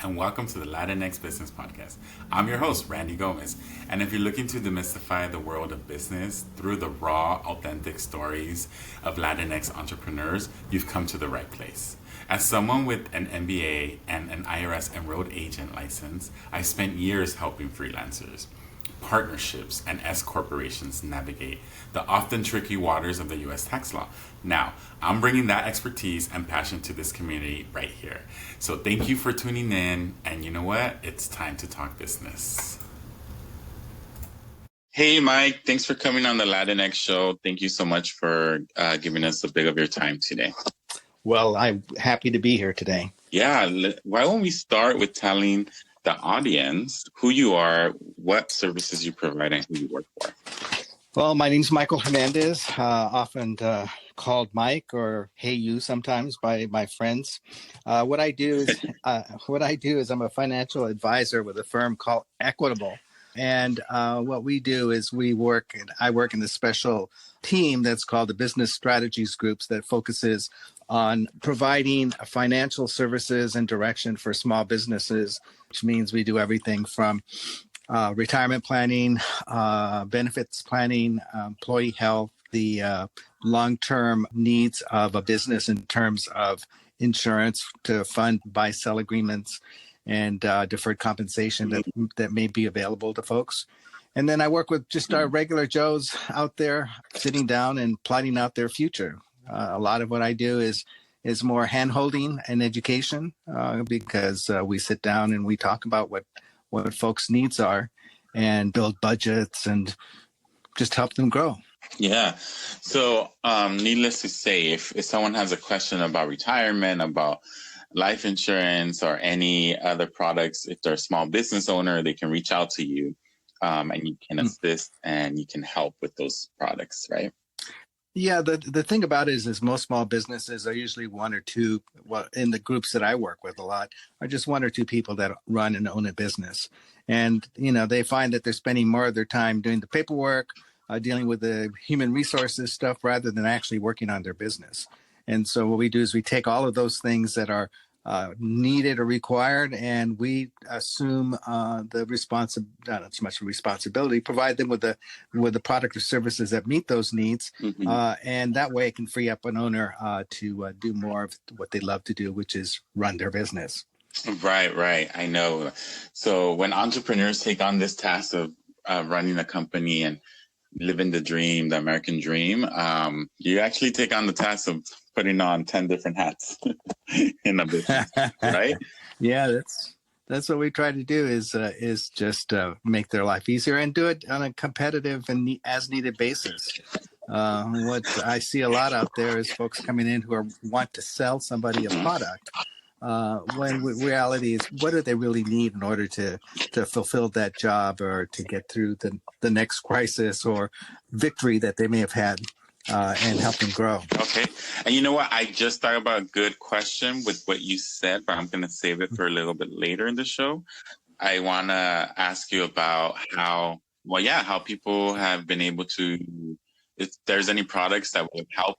and welcome to the LatinX Business Podcast. I'm your host, Randy Gomez, and if you're looking to demystify the world of business through the raw, authentic stories of Latinx entrepreneurs, you've come to the right place. As someone with an MBA and an IRS enrolled agent license, I spent years helping freelancers, partnerships, and S corporations navigate the often tricky waters of the U.S. tax law. Now, I'm bringing that expertise and passion to this community right here. So thank you for tuning in, and you know what? It's time to talk business. Hey, Mike, thanks for coming on the LatinX show. Thank you so much for giving us a bit of your time today. Well, I'm happy to be here today. Yeah, why don't we start with telling the audience who you are, what services you provide, and who you work for. Well, my name's Michael Hernandez, often called Mike or Hey You sometimes by my friends. What I do is I'm a financial advisor with a firm called Equitable. And what we do is I work in the special team that's called the Business Strategies Groups that focuses on providing financial services and direction for small businesses, which means we do everything from retirement planning, benefits planning, employee health, the long-term needs of a business in terms of insurance to fund buy-sell agreements and deferred compensation that may be available to folks. And then I work with just our regular Joes out there sitting down and plotting out their future. A lot of what I do is more hand-holding and education because we sit down and we talk about what folks' needs are and build budgets and just help them grow. Yeah. So needless to say, if someone has a question about retirement, about life insurance or any other products, if they're a small business owner, they can reach out to you and you can assist and you can help with those products, right? Yeah, the thing about it is most small businesses are usually one or two, in the groups that I work with a lot, are just one or two people that run and own a business. And, they find that they're spending more of their time doing the paperwork, dealing with the human resources stuff rather than actually working on their business. And so what we do is we take all of those things that are needed or required, and we assume not so much responsibility, provide them with the product or services that meet those needs, and that way it can free up an owner to do more of what they love to do, which is run their business. Right. I know. So when entrepreneurs take on this task of running a company and living the dream, the American dream, you actually take on the task of putting on 10 different hats in a business, right? Yeah, that's what we try to do is just make their life easier and do it on a competitive and as needed basis. What I see a lot out there is folks coming in who want to sell somebody a product. When reality is, what do they really need in order to fulfill that job or to get through the next crisis or victory that they may have had and help them grow. Okay. And you know what? I just thought about a good question with what you said, but I'm going to save it for a little bit later in the show. I want to ask you about how people have been able to, if there's any products that would help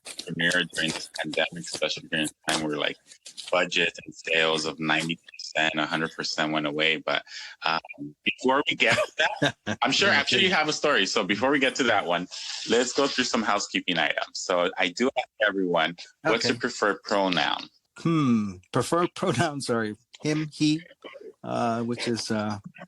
entrepreneur during this pandemic, especially during a time where like budgets and sales of 90%, 100% went away. But before we get to that, I'm sure you have a story. So before we get to that one, let's go through some housekeeping items. So I do ask everyone, what's your preferred pronoun? Preferred pronouns are him, he, which is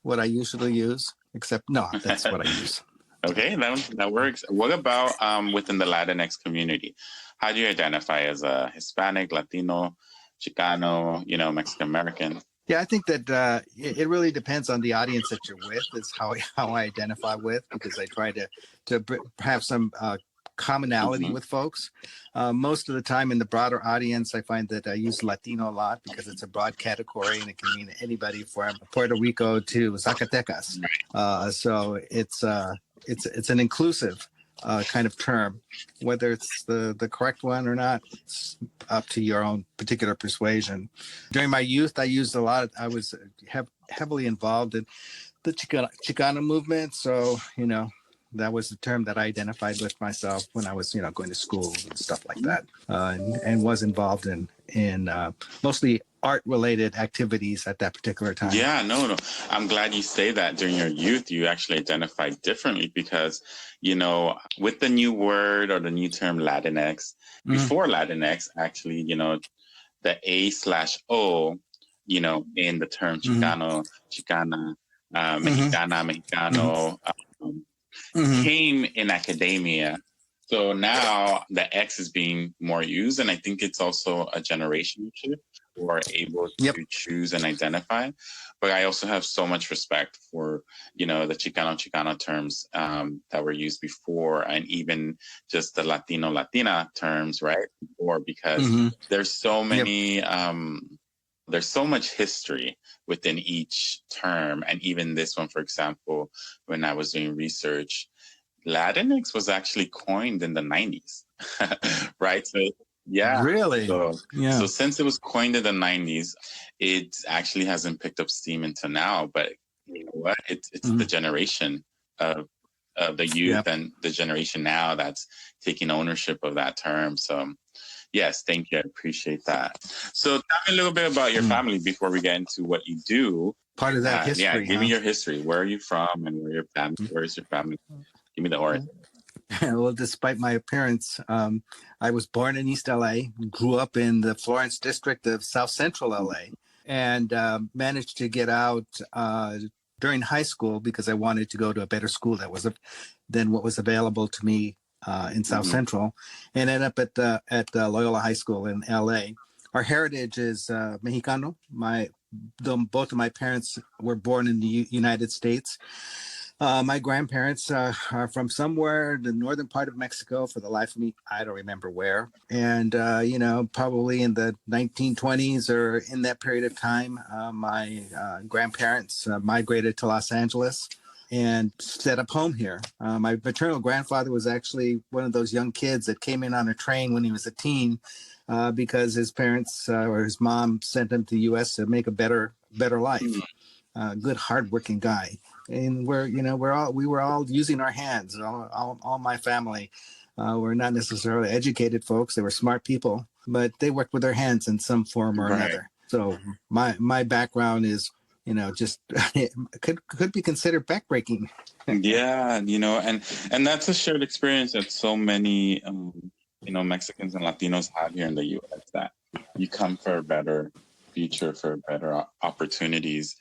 what I usually use, except no, that's what I use. Okay, that works. What about within the Latinx community? How do you identify as a Hispanic, Latino, Chicano, Mexican American? Yeah, I think that it really depends on the audience that you're with. Is how I identify with, because I try to have some commonality with folks. Most of the time in the broader audience, I find that I use Latino a lot because it's a broad category and it can mean anybody from Puerto Rico to Zacatecas. So it's an inclusive kind of term. Whether it's the correct one or not, it's up to your own particular persuasion. During my youth, I was heavily involved in the Chicano movement. So, that was the term that I identified with myself when I was, going to school and stuff like that, and was involved in mostly art-related activities at that particular time. Yeah, no. I'm glad you say that during your youth, you actually identified differently because, with the new word or the new term Latinx, before Latinx, actually, the A/O, in the term Chicano, Chicana, Mexicana, Mexicano, came in academia. So now the X is being more used, and I think it's also a generation shift who are able to choose and identify. But I also have so much respect for, the Chicano terms that were used before, and even just the Latino, Latina terms, right? Or because there's so many, there's so much history within each term. And even this one, for example, when I was doing research, Latinx was actually coined in the 90s, right? So, yeah. Really? So since it was coined in the 90s, it actually hasn't picked up steam until now. But you know what? It's the generation of the youth and the generation now that's taking ownership of that term. So, yes, thank you. I appreciate that. So tell me a little bit about your family before we get into what you do. Part of that history. Yeah, give me your history. Where are you from and where is your family? Give me the origin. Well, despite my appearance, I was born in East LA, grew up in the Florence district of South Central LA, and managed to get out during high school because I wanted to go to a better school than what was available to me in South Central, and ended up at Loyola High School in LA. Our heritage is Mexicano. Both of my parents were born in the United States. My grandparents are from somewhere in the northern part of Mexico. For the life of me, I don't remember where. And, probably in the 1920s or in that period of time, my grandparents migrated to Los Angeles and set up home here. My maternal grandfather was actually one of those young kids that came in on a train when he was a teen because his parents or his mom sent him to the U.S. to make a better life. Good, hardworking guy. And we were all using our hands. All my family were not necessarily educated folks. They were smart people, but they worked with their hands in some form or another. So my background is, just could be considered backbreaking. Yeah, and that's a shared experience that so many Mexicans and Latinos have here in the U.S. that you come for a better future, for better opportunities.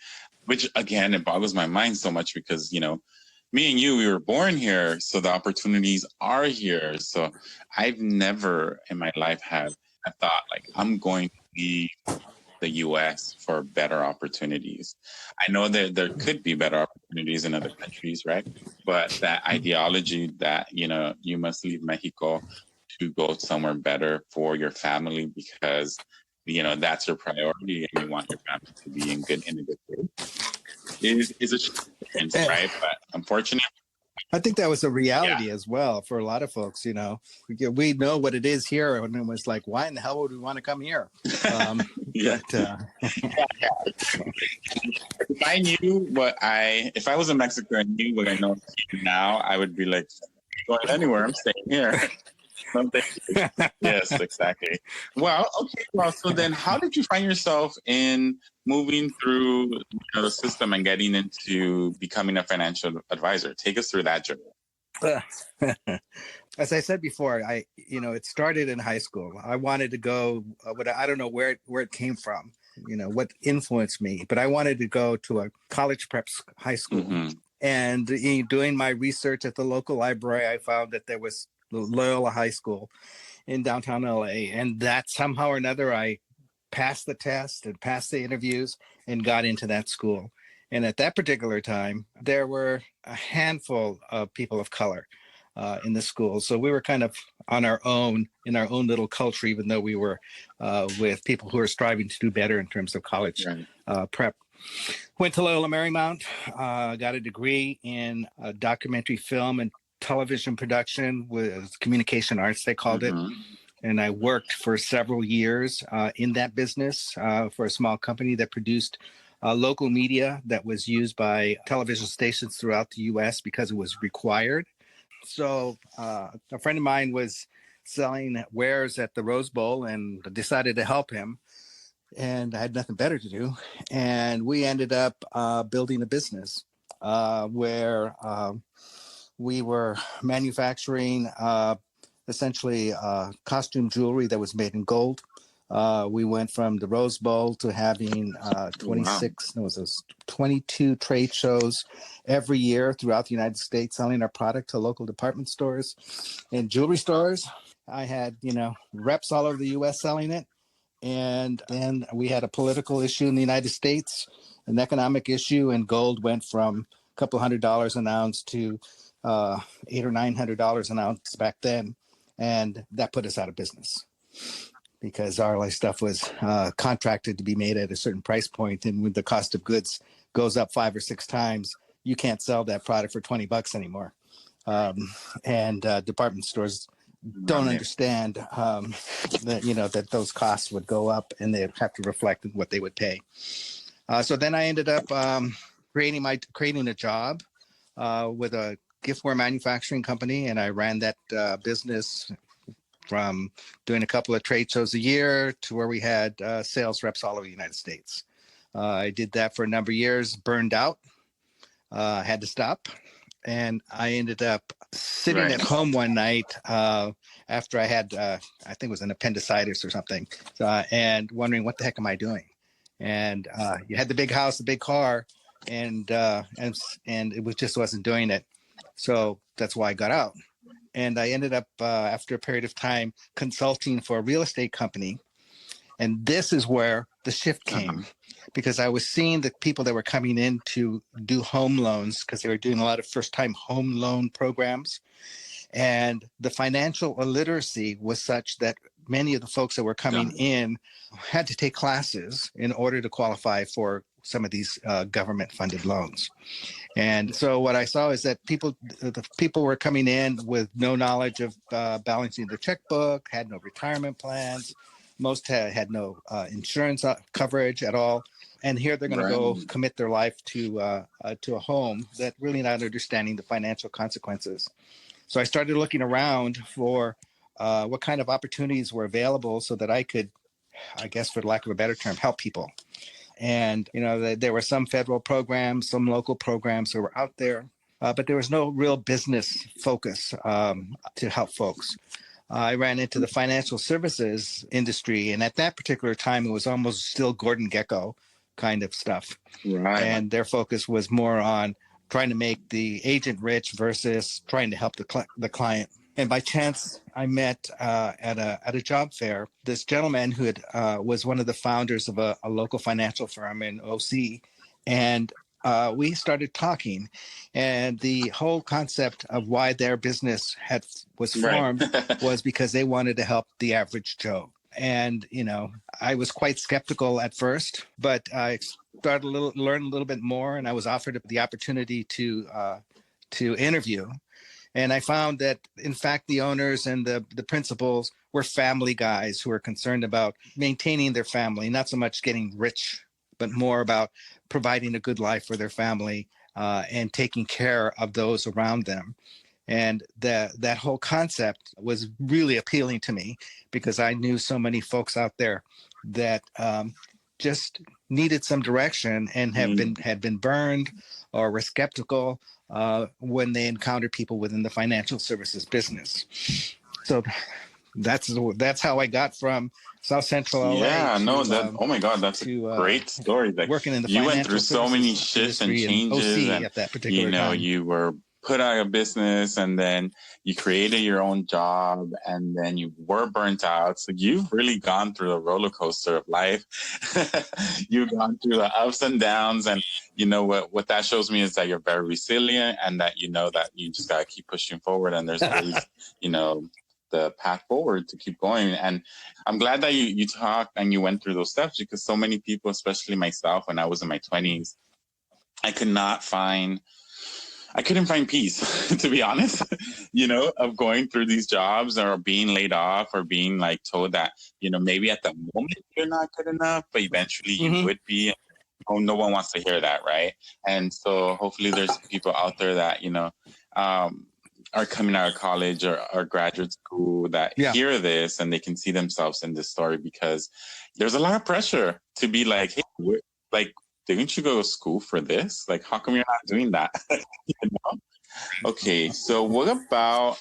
Which, again, it boggles my mind so much because, me and you, we were born here, so the opportunities are here. So I've never in my life had a thought like, I'm going to leave the U.S. for better opportunities. I know that there could be better opportunities in other countries, right? But that ideology that, you must leave Mexico to go somewhere better for your family because that's your priority and you want your family to be in a good place is a experience, right? But unfortunately, I think that was a reality as well for a lot of folks. We know what it is here, and it was like, why in the hell would we want to come here? If I knew if I was in Mexico and knew what I know now, I would be like, going anywhere. I'm staying here. Yes, exactly. Well, okay. Well, so then how did you find yourself in moving through the system and getting into becoming a financial advisor? Take us through that journey. As I said before, it started in high school. I wanted to go, I don't know where it came from, what influenced me, but I wanted to go to a college prep high school. And doing my research at the local library, I found that there was Loyola High School in downtown LA, and that somehow or another I passed the test and passed the interviews and got into that school. And at that particular time, there were a handful of people of color in the school. So we were kind of on our own, in our own little culture, even though we were with people who are striving to do better in terms of college prep. Went to Loyola Marymount, got a degree in documentary film and television production with communication arts, they called it. And I worked for several years in that business for a small company that produced local media that was used by television stations throughout the U.S. because it was required. So a friend of mine was selling wares at the Rose Bowl and decided to help him. and I had nothing better to do. And we ended up building a business where we were manufacturing essentially costume jewelry that was made in gold. We went from the Rose Bowl to having Wow. 22 trade shows every year throughout the United States, selling our product to local department stores and jewelry stores. I had, reps all over the U.S. selling it. And then we had a political issue in the United States, an economic issue, and gold went from a couple $100 an ounce to $800 or $900 an ounce back then. And that put us out of business because our stuff was contracted to be made at a certain price point. And when the cost of goods goes up 5 or 6 times, you can't sell that product for $20 anymore. And department stores don't understand that those costs would go up and they'd have to reflect what they would pay. So then I ended up creating a job with a giftware manufacturing company, and I ran that business from doing a couple of trade shows a year to where we had sales reps all over the United States. I did that for a number of years, burned out, had to stop. And I ended up sitting at home one night after I had, I think it was an appendicitis or something, and wondering what the heck am I doing? And you had the big house, the big car, and it just wasn't doing it. So that's why I got out. And I ended up, after a period of time, consulting for a real estate company. And this is where the shift came, because I was seeing the people that were coming in to do home loans, because they were doing a lot of first-time home loan programs. And the financial illiteracy was such that many of the folks that were coming in had to take classes in order to qualify for some of these government-funded loans. And so what I saw is that the people were coming in with no knowledge of balancing their checkbook, had no retirement plans. Most had no insurance coverage at all. And here they're going to go commit their life to a home that really not understanding the financial consequences. So I started looking around for what kind of opportunities were available so that I could, I guess for lack of a better term, help people. And, there were some federal programs, some local programs that were out there, but there was no real business focus to help folks. I ran into the financial services industry, and at that particular time, it was almost still Gordon Gekko kind of stuff. Right. And their focus was more on trying to make the agent rich versus trying to help the client. And by chance, I met at a job fair this gentleman who was one of the founders of a local financial firm in OC, and we started talking, and the whole concept of why their business was formed was because they wanted to help the average Joe. And, I was quite skeptical at first, but I started learn a little bit more, and I was offered the opportunity to interview. And I found that, in fact, the owners and the principals were family guys who were concerned about maintaining their family, not so much getting rich, but more about providing a good life for their family and taking care of those around them. And that whole concept was really appealing to me because I knew so many folks out there that just needed some direction and had been burned or were skeptical when they encountered people within the financial services business. So that's how I got from South Central LA. Yeah, oh my God, that's a great story. Like, working in the you went through so many shifts and changes, and at that particular time. You were put out of business, and then you created your own job, and then you were burnt out. So you've really gone through the roller coaster of life. You've gone through the ups and downs, and what that shows me is that you're very resilient, and that that you just gotta keep pushing forward, and there's always the path forward to keep going. And I'm glad that you talked and you went through those steps, because so many people, especially myself, when I was in my 20s, I couldn't find peace, to be honest, of going through these jobs or being laid off or being told that, maybe at the moment you're not good enough, but eventually you would be. Oh, no one wants to hear that, right? And so hopefully there's people out there that, are coming out of college or graduate school that hear this and they can see themselves in this story, because there's a lot of pressure to be like, hey, like, didn't you go to school for this? Like, how come you're not doing that? You know? Okay, so what about,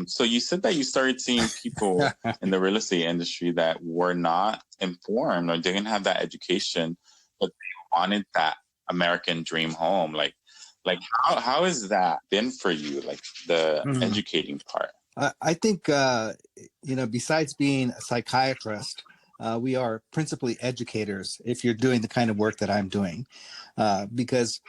so you said that you started seeing people in the real estate industry that were not informed or didn't have that education, but they wanted that American dream home. Like how has that been for you? Like the educating part? I think, besides being a psychiatrist, we are principally educators if you're doing the kind of work that I'm doing, because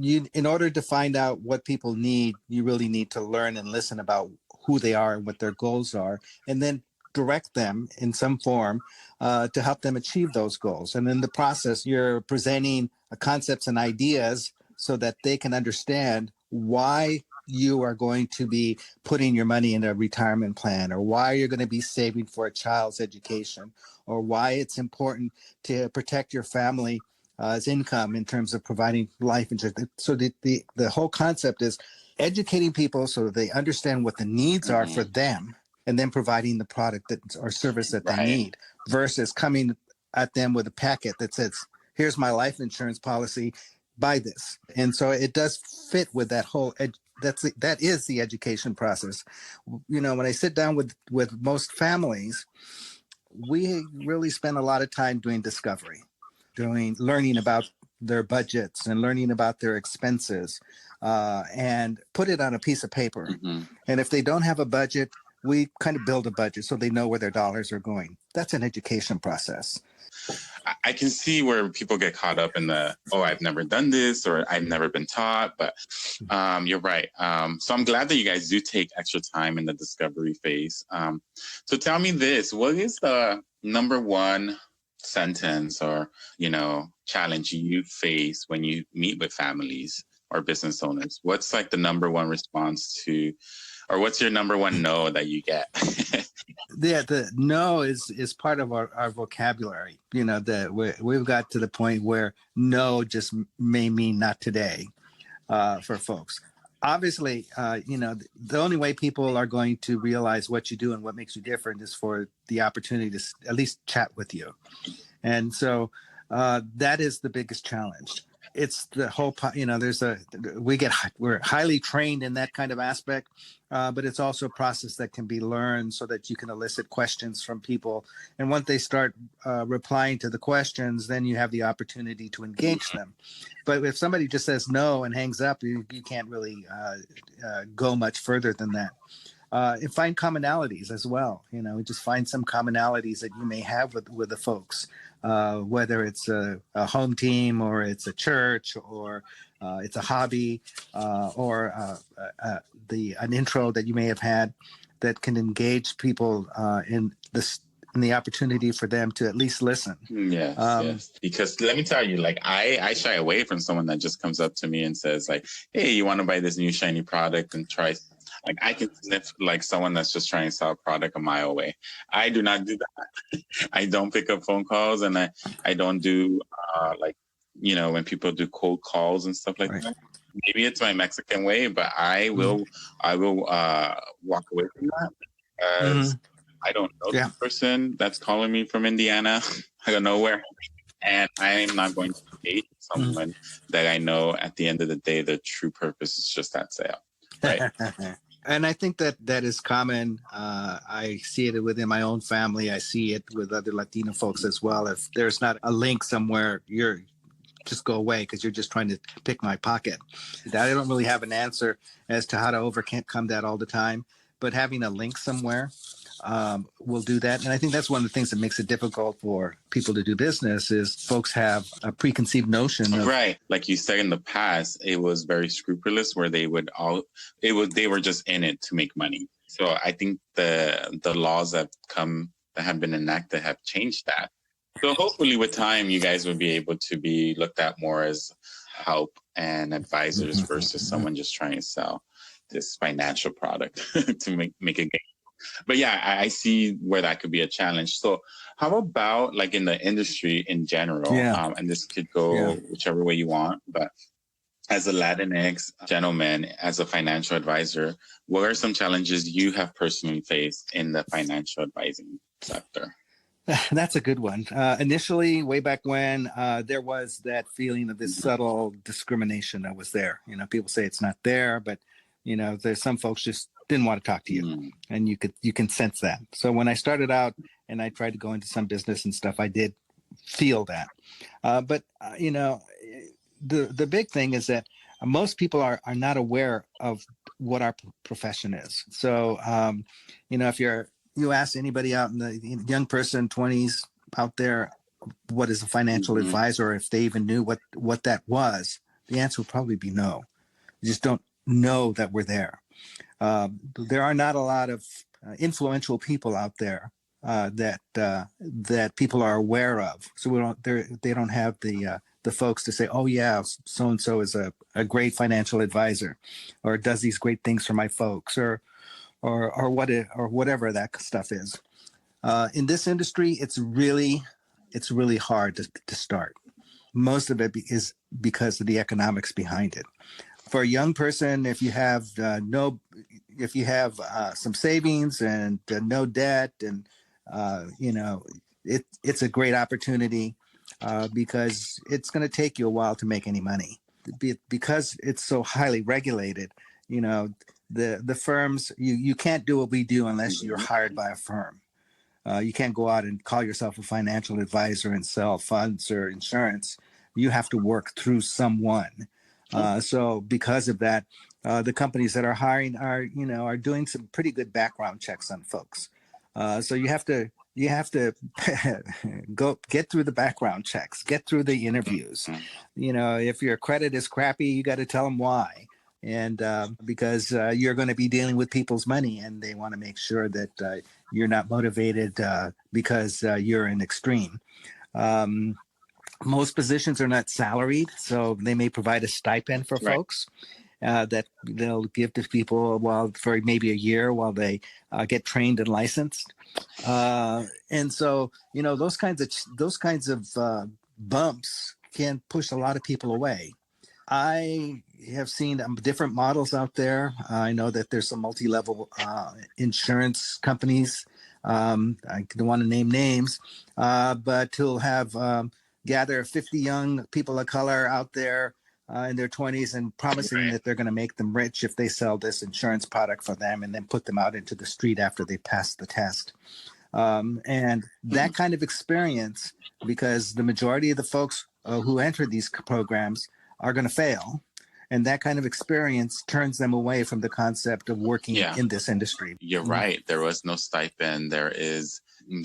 in order to find out what people need, you really need to learn and listen about who they are and what their goals are, and then direct them in some form to help them achieve those goals. And in the process, you're presenting concepts and ideas so that they can understand why you are going to be putting your money in a retirement plan, or why you're going to be saving for a child's education, or why it's important to protect your family's income in terms of providing life insurance. So the whole concept is educating people so that they understand what the needs are for them, and then providing the product or service that they need, versus coming at them with a packet that says, here's my life insurance policy, buy this. And so it does fit with that whole that is the education process. When I sit down with most families, we really spend a lot of time doing discovery, learning about their budgets and learning about their expenses, and put it on a piece of paper. And if they don't have a budget, we kind of build a budget so they know where their dollars are going. That's an education process. I can see where people get caught up in the, I've never done this, or I've never been taught, but you're right. So I'm glad that you guys do take extra time in the discovery phase. So tell me this, what is the number one sentence or, challenge you face when you meet with families or business owners? What's like the number one response to, or what's your number one no that you get? The no is part of our vocabulary. We've got to the point where no just may mean not today for folks. Obviously, the only way people are going to realize what you do and what makes you different is for the opportunity to at least chat with you. And so that is the biggest challenge. It's the whole, we're highly trained in that kind of aspect, but it's also a process that can be learned so that you can elicit questions from people. And once they start replying to the questions, then you have the opportunity to engage them. But if somebody just says no and hangs up, you can't really go much further than that. And find commonalities as well. Just find some commonalities that you may have with the folks, whether it's a home team, or it's a church, or it's a hobby, or an intro that you may have had that can engage people in the opportunity for them to at least listen. Yes. Because let me tell you, like I shy away from someone that just comes up to me and says like, hey, you want to buy this new shiny product and try. Like I can sniff like someone that's just trying to sell a product a mile away. I do not do that. I don't pick up phone calls, and I don't do when people do cold calls and stuff like that. Maybe it's my Mexican way, but I will walk away from that because I don't know the person that's calling me from Indiana. I don't know where, and I am not going to date someone that I know at the end of the day the true purpose is just that sale. Right. And I think that is common. I see it within my own family. I see it with other Latino folks as well. If there's not a link somewhere, you're just go away because you're just trying to pick my pocket. I don't really have an answer as to how to overcome that all the time. But having a link somewhere will do that. And I think that's one of the things that makes it difficult for people to do business is folks have a preconceived notion of, right. Like you said, in the past, it was very scrupulous where they were just in it to make money. So I think the laws that have been enacted have changed that. So hopefully with time, you guys will be able to be looked at more as help and advisors versus someone just trying to sell this financial product to make a gain. But yeah, I see where that could be a challenge. So how about like in the industry in general? And this could go whichever way you want. But as a Latinx gentleman, as a financial advisor, what are some challenges you have personally faced in the financial advising sector? That's a good one. Initially, way back when, there was that feeling of this subtle discrimination that was there. People say it's not there, but there's some folks just didn't want to talk to you, and you can sense that. So when I started out and I tried to go into some business and stuff, I did feel that. But the big thing is that most people are not aware of what our profession is. So if you ask anybody out in the young person, 20s out there, what is a financial advisor, or if they even knew what that was, the answer would probably be no. You just don't know that we're there. There are not a lot of influential people out there that people are aware of. So they don't have the folks to say, oh yeah, so and so is a great financial advisor, or does these great things for my folks, or whatever that stuff is. In this industry, it's really hard to start. Most of it is because of the economics behind it. For a young person, if you have some savings and no debt, and it's a great opportunity because it's going to take you a while to make any money. Because it's so highly regulated, the firms, you can't do what we do unless you're hired by a firm. You can't go out and call yourself a financial advisor and sell funds or insurance. You have to work through someone. So because of that, the companies that are hiring are doing some pretty good background checks on folks. So you have to go get through the background checks, get through the interviews. If your credit is crappy, you got to tell them why. And because you're going to be dealing with people's money, and they want to make sure that you're not motivated because you're an extreme. Most positions are not salaried, so they may provide a stipend for folks that they'll give to people for maybe a year while they get trained and licensed. And so, those kinds of bumps can push a lot of people away. I have seen different models out there. I know that there's some multi-level insurance companies. I don't want to name names, but who'll have gather 50 young people of color out there in their 20s and promising that they're going to make them rich if they sell this insurance product for them, and then put them out into the street after they pass the test. And that kind of experience, because the majority of the folks who enter these programs are going to fail. And that kind of experience turns them away from the concept of working in this industry. You're right. There was no stipend. They're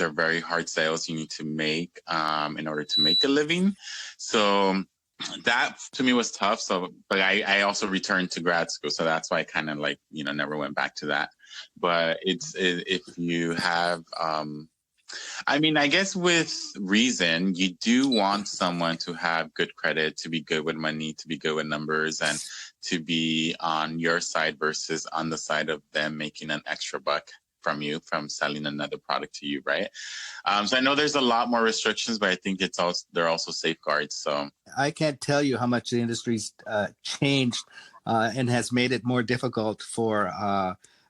very hard sales you need to make in order to make a living. So that to me was tough. But I also returned to grad school. So that's why I kind of never went back to that. But if you have, I guess with reason, you do want someone to have good credit, to be good with money, to be good with numbers, and to be on your side versus on the side of them making an extra buck from selling another product to you, right? So I know there's a lot more restrictions, but I think there are also safeguards. So I can't tell you how much the industry's changed and has made it more difficult for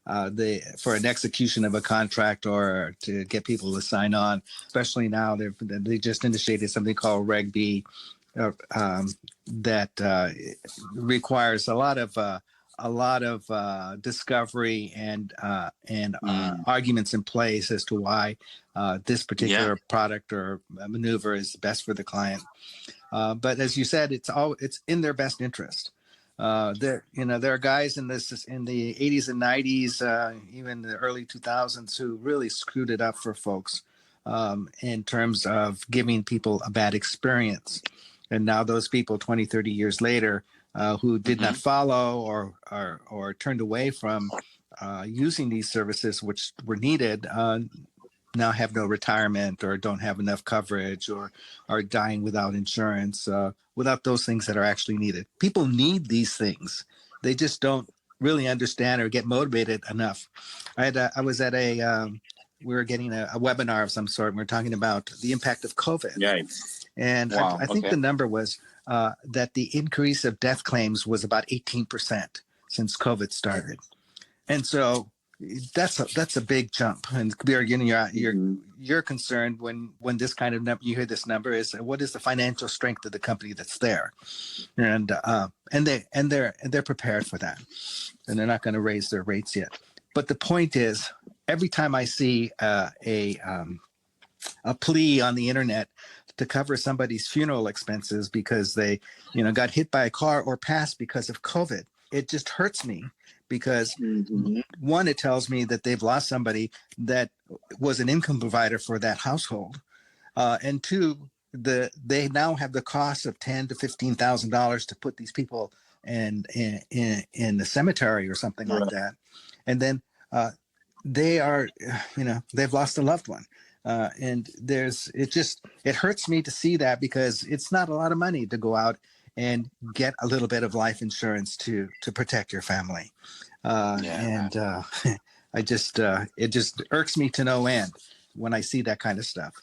an execution of a contract or to get people to sign on. Especially now, they just initiated something called Reg B that requires a lot of discovery and arguments in place as to why this particular product or maneuver is best for the client. But as you said, it's in their best interest. There are guys in the 80s and 90s, even the early 2000s, who really screwed it up for folks in terms of giving people a bad experience. And now those people 20, 30 years later who did not follow or turned away from using these services, which were needed, now have no retirement or don't have enough coverage or are dying without insurance, without those things that are actually needed. People need these things. They just don't really understand or get motivated enough. We were getting a webinar of some sort. And we were talking about the impact of COVID. Yikes. And Wow. I think Okay. the number was that the increase of death claims was about 18% since COVID started. And so that's a big jump. And you're concerned when this kind of number, you hear this number, is what is the financial strength of the company that's there, and they're prepared for that, and they're not going to raise their rates yet. But the point is, every time I see a plea on the internet to cover somebody's funeral expenses because they, got hit by a car or passed because of COVID, it just hurts me because one, it tells me that they've lost somebody that was an income provider for that household, and two, they now have the cost of $10,000 to $15,000 to put these people in the cemetery or something like that, and then they are, they've lost a loved one. And it hurts me to see that because it's not a lot of money to go out and get a little bit of life insurance to protect your family. It just irks me to no end when I see that kind of stuff.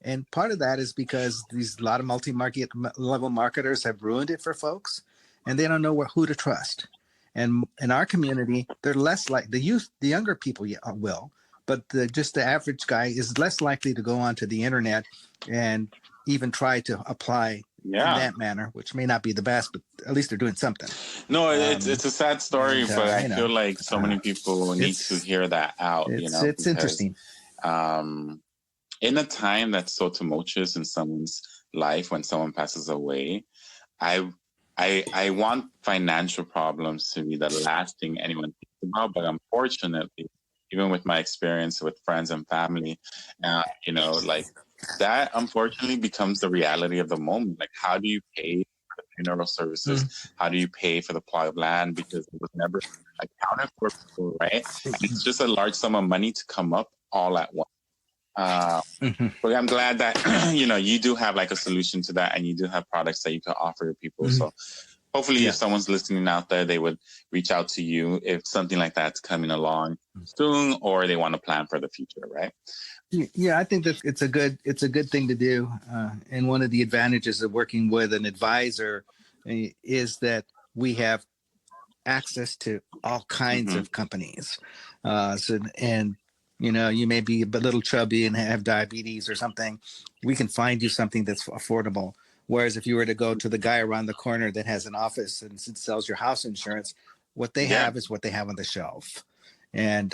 And part of that is because a lot of multi-market level marketers have ruined it for folks, and they don't know who to trust. And in our community, they're less like the younger people will, but just the average guy is less likely to go onto the internet and even try to apply in that manner, which may not be the best, but at least they're doing something. No, it's a sad story, but I feel like so many people need to hear that out. It's interesting. In a time that's so tumultuous in someone's life when someone passes away, I want financial problems to be the last thing anyone thinks about, but unfortunately, even with my experience with friends and family, like that unfortunately becomes the reality of the moment. Like, how do you pay for the funeral services? How do you pay for the plot of land? Because it was never accounted for before, right? And it's just a large sum of money to come up all at once. But I'm glad that, you do have like a solution to that, and you do have products that you can offer people. So hopefully if someone's listening out there, they would reach out to you if something like that's coming along soon, or they want to plan for the future, right? Yeah, I think that it's a good thing to do. And one of the advantages of working with an advisor is that we have access to all kinds of companies. You may be a little chubby and have diabetes or something. We can find you something that's affordable. Whereas if you were to go to the guy around the corner that has an office and sells your house insurance, what they have is what they have on the shelf. And,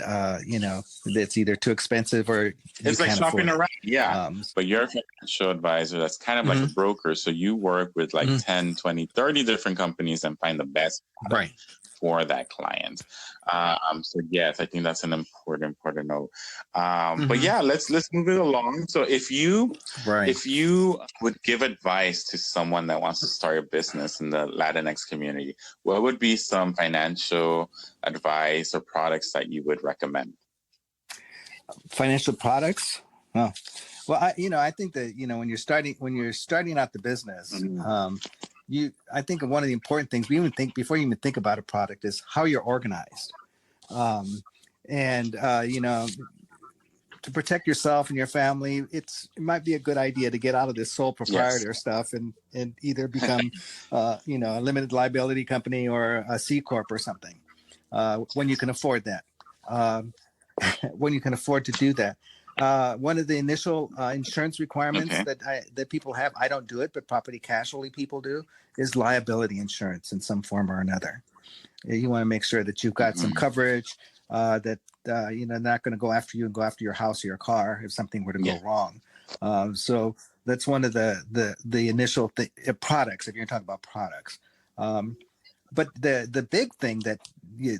it's either too expensive or it's like shopping around. But you're a financial advisor that's kind of like a broker. So you work with like 10, 20, 30 different companies and find the best for that client. So yes, I think that's an important note. But yeah, let's move it along. So if you would give advice to someone that wants to start a business in the Latinx community, what would be some financial advice or products that you would recommend? Financial products? Oh. Well, I think that, when you're starting out the business, I think one of the important things before you even think about a product is how you're organized. To protect yourself and your family, it might be a good idea to get out of this sole proprietor stuff and either become, a limited liability company or a C Corp or something, when you can afford that, when you can afford to do that. One of the initial insurance requirements that people have, I don't do it, but property casualty people do, is liability insurance in some form or another. You want to make sure that you've got some coverage, that not going to go after you and go after your house or your car if something were to go wrong. So that's one of the initial products, if you're talking about products. But the big thing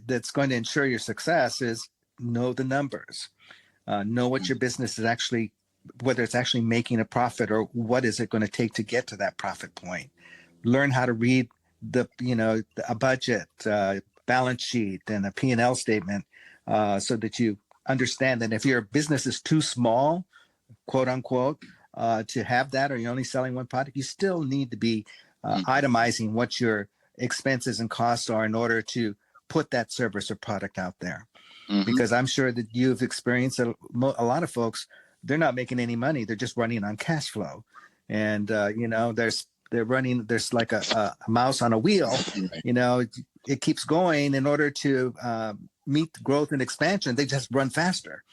that's going to ensure your success is know the numbers. Know what your business is actually, whether it's actually making a profit or what is it going to take to get to that profit point. Learn how to read a budget, balance sheet, and a P&L statement, so that you understand that if your business is too small, quote unquote, to have that, or you're only selling one product, you still need to be itemizing what your expenses and costs are in order to put that service or product out there. Because I'm sure that you've experienced a lot of folks, they're not making any money. They're just running on cash flow. and there's like a mouse on a wheel. It keeps going in order to meet growth and expansion. They just run faster,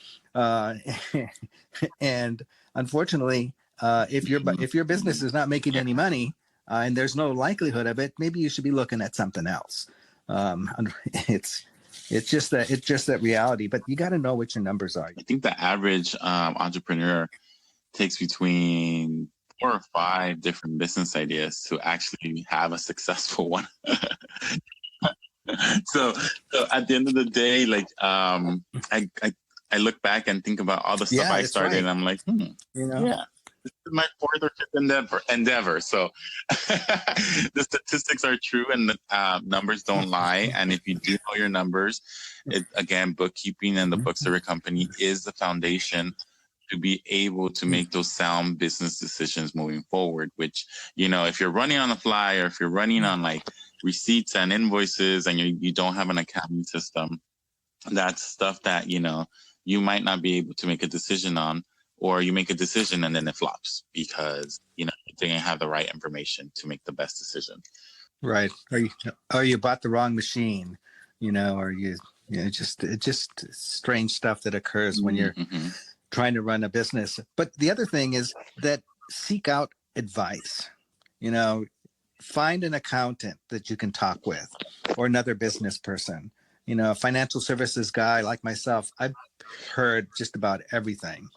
and unfortunately, if your business is not making any money, and there's no likelihood of it, maybe you should be looking at something else. It's just that reality, but you got to know what your numbers are. I think the average entrepreneur takes between 4 or 5 different business ideas to actually have a successful one. So at the end of the day, like I look back and think about all the stuff I started, right. And I'm like, yeah, this is my 4th or 5th endeavor. So the statistics are true, and the numbers don't lie. And if you do know your numbers, again, bookkeeping and the books of your company is the foundation to be able to make those sound business decisions moving forward, which, if you're running on the fly, or if you're running on like receipts and invoices and you don't have an accounting system, that's stuff that, you might not be able to make a decision on, or you make a decision and then it flops because, you didn't have the right information to make the best decision. Right. Or you bought the wrong machine, or just strange stuff that occurs when you're trying to run a business. But the other thing is that seek out advice. Find an accountant that you can talk with, or another business person. A financial services guy like myself, I've heard just about everything.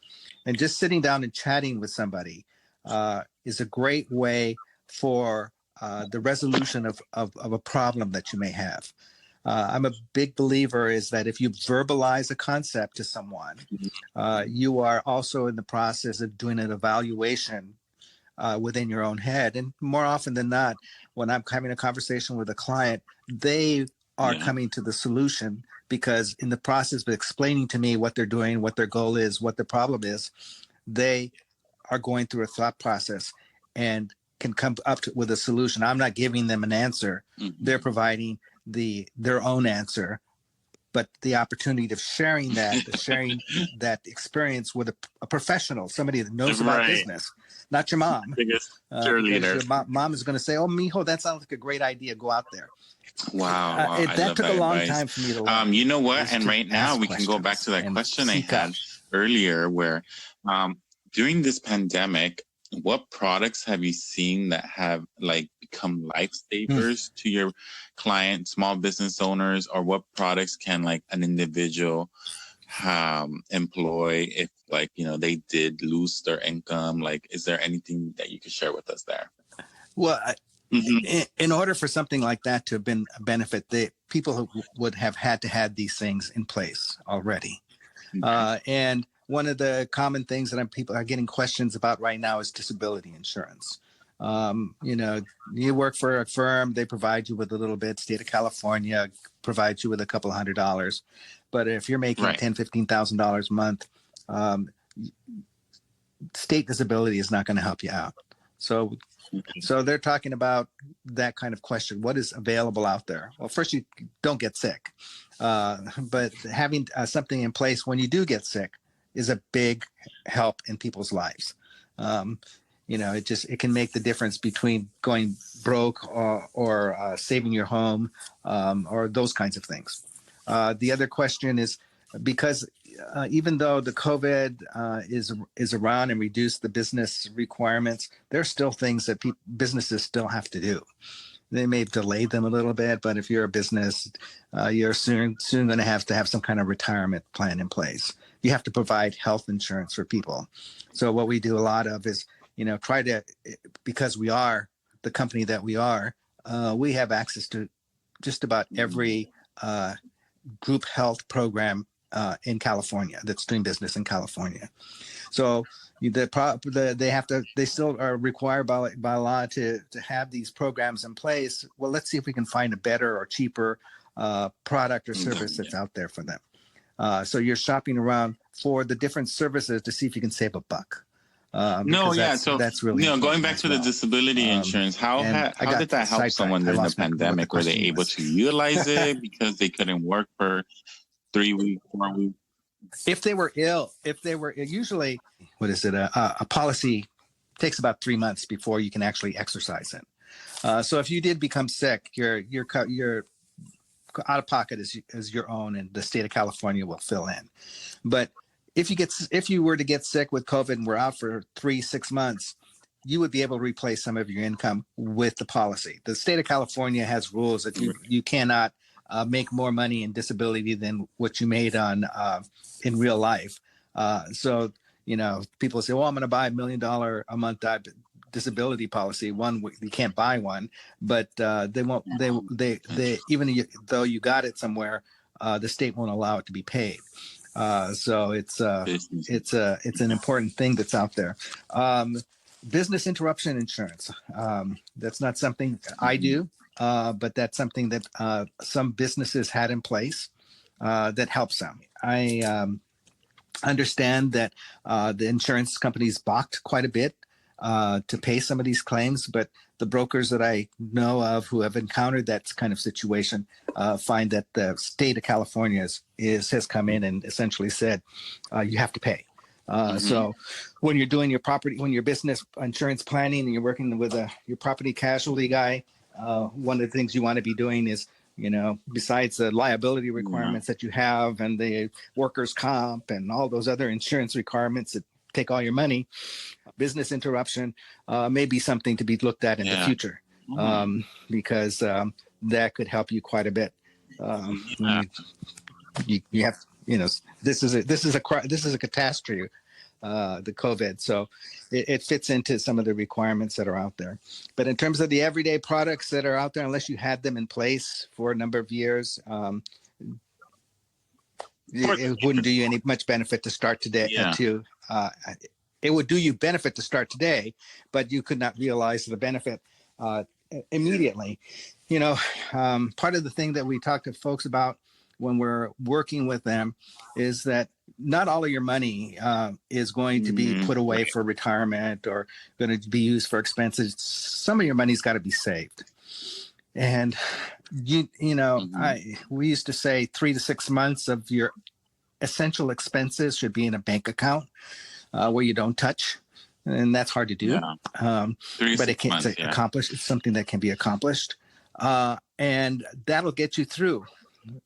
And just sitting down and chatting with somebody is a great way for the resolution of a problem that you may have. I'm a big believer is that if you verbalize a concept to someone, you are also in the process of doing an evaluation within your own head. And more often than not, when I'm having a conversation with a client, they are coming to the solution, because in the process of explaining to me what they're doing, what their goal is, what the problem is, they are going through a thought process and can come up with a solution. I'm not giving them an answer. They're providing their own answer, but the opportunity of sharing that experience with a professional, somebody that knows about business, not your mom. Biggest cheerleader. Your mom is going to say, "Oh, mijo, that sounds like a great idea. Go out there." Wow. That took a long time for me to learn. You know what? And right now we can go back to that question I had earlier, where during this pandemic, what products have you seen that have like become lifesavers to your client, small business owners, or what products can like an individual employ if they did lose their income? Like, is there anything that you could share with us there? Well, in order for something like that to have been a benefit, people would have had to have these things in place already. And one of the common things that people are getting questions about right now is disability insurance. You work for a firm, they provide you with a little bit. State of California provides you with a couple $100. But if you're making $10,000, $15,000 a month, state disability is not going to help you out. So they're talking about that kind of question. What is available out there? Well, first, you don't get sick. But having something in place when you do get sick is a big help in people's lives. It can make the difference between going broke or saving your home or those kinds of things. The other question is, because even though the COVID is around and reduced the business requirements, there are still things that businesses still have to do. They may delay them a little bit, but if you're a business, you're soon going to have some kind of retirement plan in place. You have to provide health insurance for people. So what we do a lot of is, try to, because we are the company that we are, we have access to just about every group health program in California that's doing business in California. So they still are required by law to have these programs in place. Well, let's see if we can find a better or cheaper product or service that's out there for them. So you're shopping around for the different services to see if you can save a buck. So that's really going back to the disability insurance, how did that help someone during the pandemic? Were they able to utilize it because they couldn't work for 3 weeks, 4 weeks? If they were ill, usually, a policy takes about 3 months before you can actually exercise it. So if you did become sick, your out of pocket is your own, and the state of California will fill in. But if you were to get sick with COVID and were out for 3-6 months, you would be able to replace some of your income with the policy. The state of California has rules that you cannot make more money in disability than what you made on in real life. So, people say, well, I'm going to buy $1 million a month disability policy. One, you can't buy one, but they won't. They even though you got it somewhere, the state won't allow it to be paid. So it's an important thing that's out there. Business interruption insurance. That's not something I do, but that's something that some businesses had in place that helps them. I understand that the insurance companies balked quite a bit to pay some of these claims, but the brokers that I know of who have encountered that kind of situation find that the state of California has come in and essentially said, you have to pay. So when you're doing when you're business insurance planning and you're working with your property casualty guy, one of the things you want to be doing is, besides the liability requirements that you have and the workers' comp and all those other insurance requirements that take all your money, business interruption may be something to be looked at in the future, because that could help you quite a bit. You have, this is a catastrophe, the COVID. So it fits into some of the requirements that are out there. But in terms of the everyday products that are out there, unless you had them in place for a number of years, it wouldn't do you any much benefit to start today. It would do you benefit to start today, but you could not realize the benefit immediately. Part of the thing that we talk to folks about when we're working with them is that not all of your money is going to be put away for retirement or going to be used for expenses. Some of your money's got to be saved. And we used to say 3 to 6 months of your essential expenses should be in a bank account where you don't touch. And that's hard to do. But it can accomplish. It's something that can be accomplished. And that'll get you through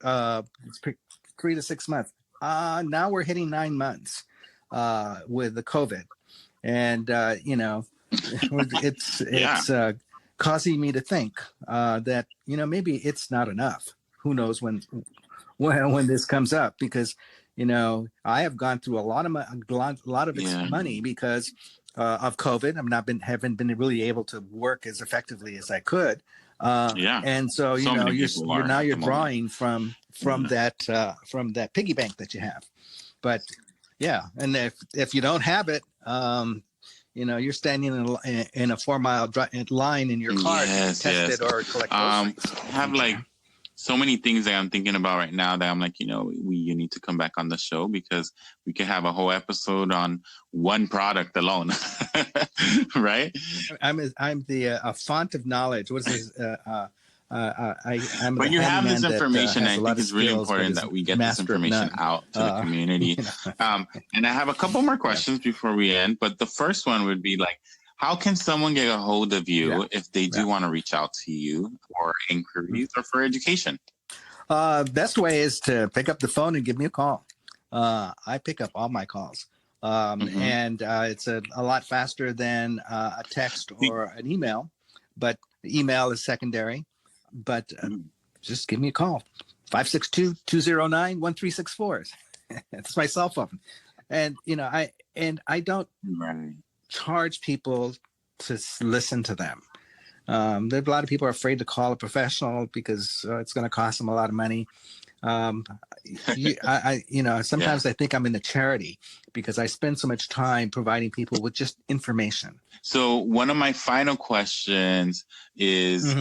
3 to 6 months. Now we're hitting 9 months with the COVID, and it's causing me to think that maybe it's not enough. Who knows when this comes up? Because I have gone through a lot of money because of COVID. Haven't been really able to work as effectively as I could. And so you're drawing from that piggy bank that you have. But and if you don't have it, you're standing in a 4-mile line in your car to test it or collect I have so many things that I'm thinking about right now that I'm like, you need to come back on the show because we could have a whole episode on one product alone, right? I'm a font of knowledge. What is this? But you have this information. I think it's really important that we get this information out to the community. And I have a couple more questions before we end. But the first one would be how can someone get a hold of you if they do want to reach out to you for inquiries or for education? Best way is to pick up the phone and give me a call. I pick up all my calls. And it's a lot faster than a text or an email, but email is secondary. But just give me a call, 562-209-1364. That's my cell phone. And, I don't charge people to listen to them. There are a lot of people are afraid to call a professional because it's going to cost them a lot of money. Sometimes I think I'm in a charity because I spend so much time providing people with just information. So one of my final questions is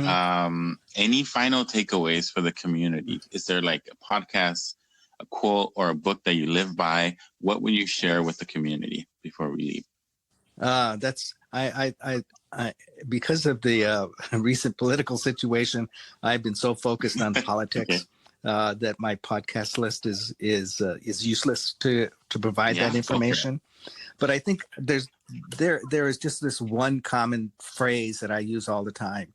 any final takeaways for the community? Is there a podcast, a quote, or a book that you live by? What would you share with the community before we leave? Because of the recent political situation, I've been so focused on politics that my podcast list is useless to provide that information. But I think there is just this one common phrase that I use all the time,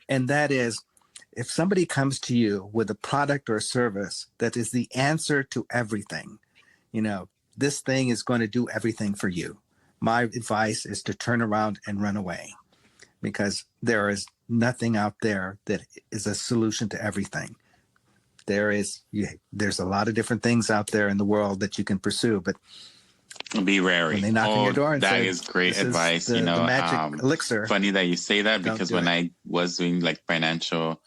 and that is, if somebody comes to you with a product or a service that is the answer to everything, this thing is going to do everything for you. My advice is to turn around and run away, because there is nothing out there that is a solution to everything. There's a lot of different things out there in the world that you can pursue, but be wary. When they knock on your door and that say, is great advice. the magic elixir. Funny that you say that, because when I was doing like financial,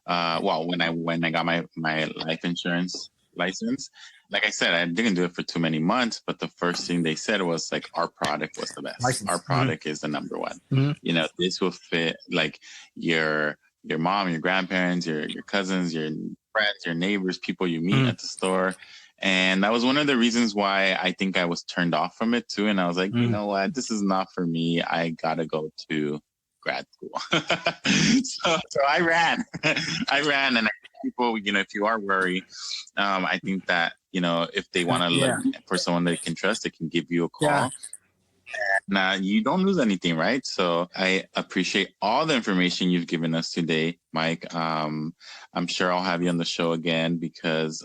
when I got my life insurance license, like I said, I didn't do it for too many months, but the first thing they said was like, our product was the best. License. Our product is the number one. This will fit like your mom, your grandparents, your cousins, your friends, your neighbors, people you meet at the store. And that was one of the reasons why I think I was turned off from it too. And I was like, you know what, this is not for me. I gotta go to grad school. so I ran. And I think people, if you are worried, I think that, if they want to look for someone they can trust, they can give you a call. Yeah. Now, you don't lose anything, right? So I appreciate all the information you've given us today, Mike. I'm sure I'll have you on the show again, because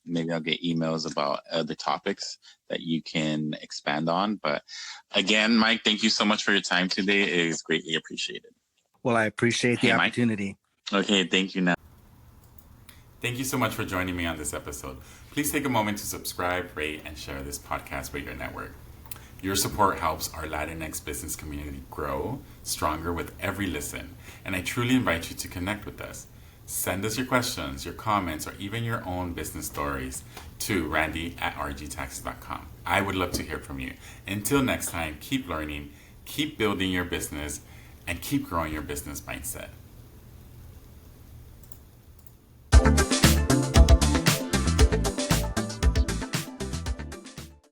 maybe I'll get emails about other topics that you can expand on. But again, Mike, thank you so much for your time today. It is greatly appreciated. Well, I appreciate the opportunity. Mike. Okay, thank you now. Thank you so much for joining me on this episode. Please take a moment to subscribe, rate, and share this podcast with your network. Your support helps our Latinx business community grow stronger with every listen, and I truly invite you to connect with us. Send us your questions, your comments, or even your own business stories to randy@rgtaxes.com. I would love to hear from you. Until next time, keep learning, keep building your business, and keep growing your business mindset.